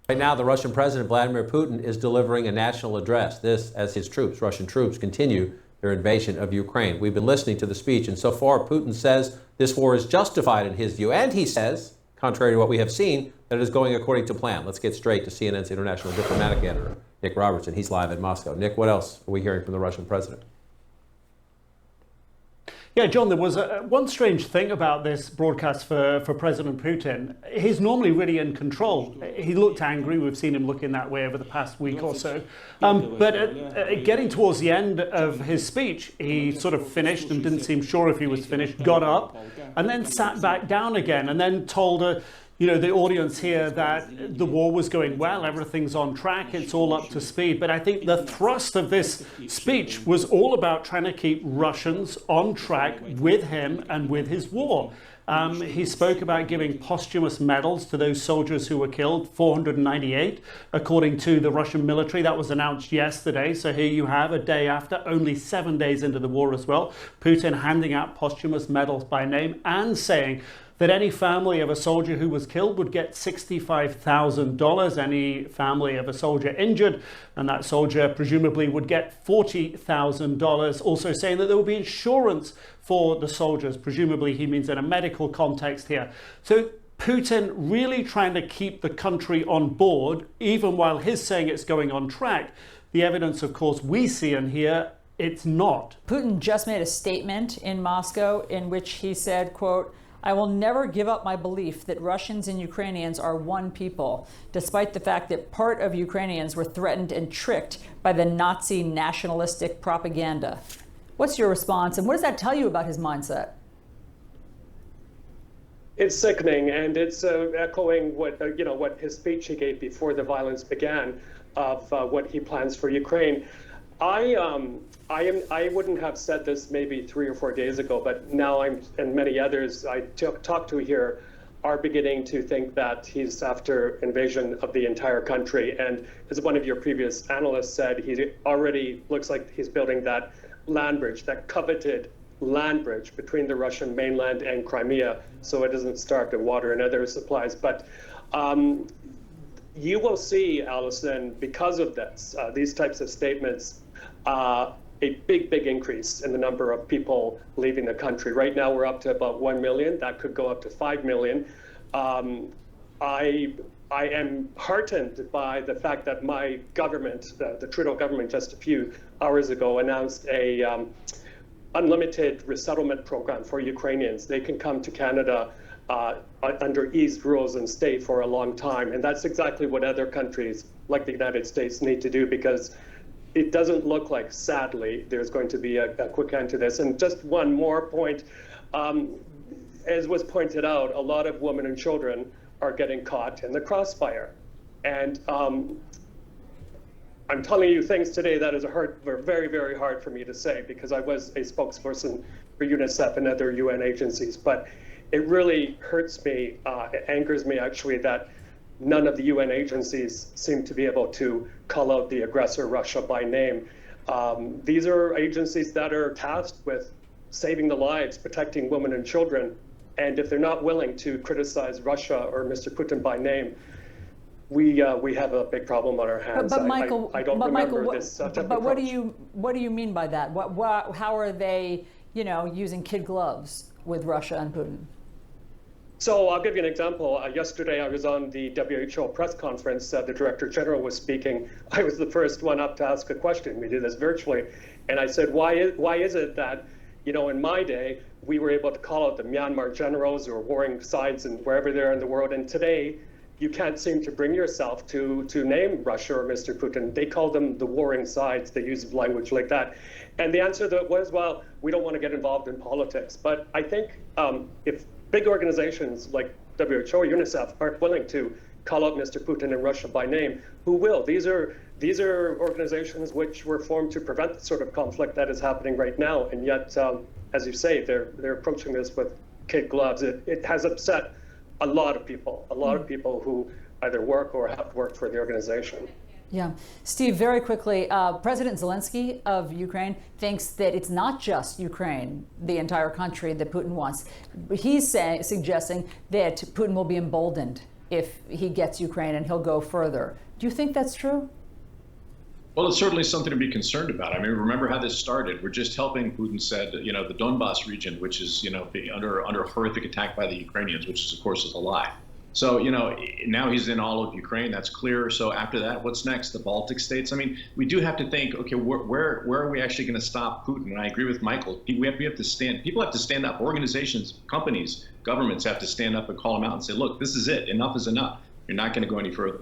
Right now, the Russian President Vladimir Putin is delivering a national address. This as his troops, Russian troops, continue their invasion of Ukraine. We've been listening to the speech, and so far Putin says this war is justified in his view, and he says, contrary to what we have seen, that it is going according to plan. Let's get straight to CNN's international diplomatic editor, Nick Robertson. He's live in Moscow. Nick, what else are we hearing from the Russian president? Yeah, John, there was one strange thing about this broadcast for President Putin. He's normally really in control. He looked angry. We've seen him looking that way over the past week or so. But getting towards the end of his speech, he sort of finished and didn't seem sure if he was finished, got up, and then sat back down again, and then told the audience here that the war was going well, everything's on track, it's all up to speed. But I think the thrust of this speech was all about trying to keep Russians on track with him and with his war. He spoke about giving posthumous medals to those soldiers who were killed, 498, according to the Russian military. That was announced yesterday. So here you have, a day after, only 7 days into the war as well, Putin handing out posthumous medals by name and saying that any family of a soldier who was killed would get $65,000, any family of a soldier injured, and that soldier presumably would get $40,000, also saying that there would be insurance for the soldiers. Presumably he means in a medical context here. So Putin really trying to keep the country on board, even while he's saying it's going on track. The evidence, of course, we see and hear, it's not. Putin just made a statement in Moscow in which he said, quote, "I will never give up my belief that Russians and Ukrainians are one people, despite the fact that part of Ukrainians were threatened and tricked by the Nazi nationalistic propaganda." What's your response, and what does that tell you about his mindset? It's sickening, and it's echoing what his speech he gave before the violence began of what he plans for Ukraine. I wouldn't have said this maybe 3 or 4 days ago, but now and many others I talked to here are beginning to think that he's after invasion of the entire country. And as one of your previous analysts said, he already looks like he's building that land bridge, that coveted land bridge between the Russian mainland and Crimea, so it doesn't starve the water and other supplies. But you will see, Allison, because of this, these types of statements, a big increase in the number of people leaving the country. Right now, we're up to about 1 million. That could go up to 5 million. I am heartened by the fact that my government, the Trudeau government, just a few hours ago announced a unlimited resettlement program for Ukrainians. They can come to Canada under eased rules and stay for a long time. And that's exactly what other countries like the United States need to do, because it doesn't look like, sadly, there's going to be a quick end to this. And just one more point, as was pointed out, a lot of women and children are getting caught in the crossfire. And I'm telling you things today that were very hard for me to say, because I was a spokesperson for UNICEF and other UN agencies. But it really hurts me, it angers me actually, that none of the UN agencies seem to be able to call out the aggressor, Russia, by name. These are agencies that are tasked with saving the lives, protecting women and children. And if they're not willing to criticize Russia or Mr. Putin by name, we have a big problem on our hands. But Michael, I don't remember this type of But approach. what do you mean by that? How are they, using kid gloves with Russia and Putin? So I'll give you an example. Yesterday I was on the WHO press conference. The Director General was speaking. I was the first one up to ask a question. We did this virtually. And I said, why is it that, in my day, we were able to call out the Myanmar generals who are warring sides and wherever they're in the world. And today, you can't seem to bring yourself to name Russia or Mr. Putin. They call them the warring sides. They use language like that. And the answer that was, well, we don't want to get involved in politics. But I think if big organizations like WHO or UNICEF aren't willing to call out Mr. Putin and Russia by name, who will? These are organizations which were formed to prevent the sort of conflict that is happening right now. And yet, as you say, they're approaching this with kid gloves. It has upset a lot of people who either work or have worked for the organization. Yeah. Steve, very quickly, President Zelensky of Ukraine thinks that it's not just Ukraine, the entire country, that Putin wants. He's suggesting that Putin will be emboldened if he gets Ukraine, and he'll go further. Do you think that's true? Well, it's certainly something to be concerned about. I mean, remember how this started. We're just helping, Putin said, the Donbas region, which is, being under horrific attack by the Ukrainians, which is, of course, is a lie. So, now he's in all of Ukraine. That's clear. So after that, what's next? The Baltic states? I mean, we do have to think, okay, where are we actually going to stop Putin? And I agree with Michael. People have to stand up. Organizations, companies, governments have to stand up and call him out and say, look, this is it. Enough is enough. You're not going to go any further.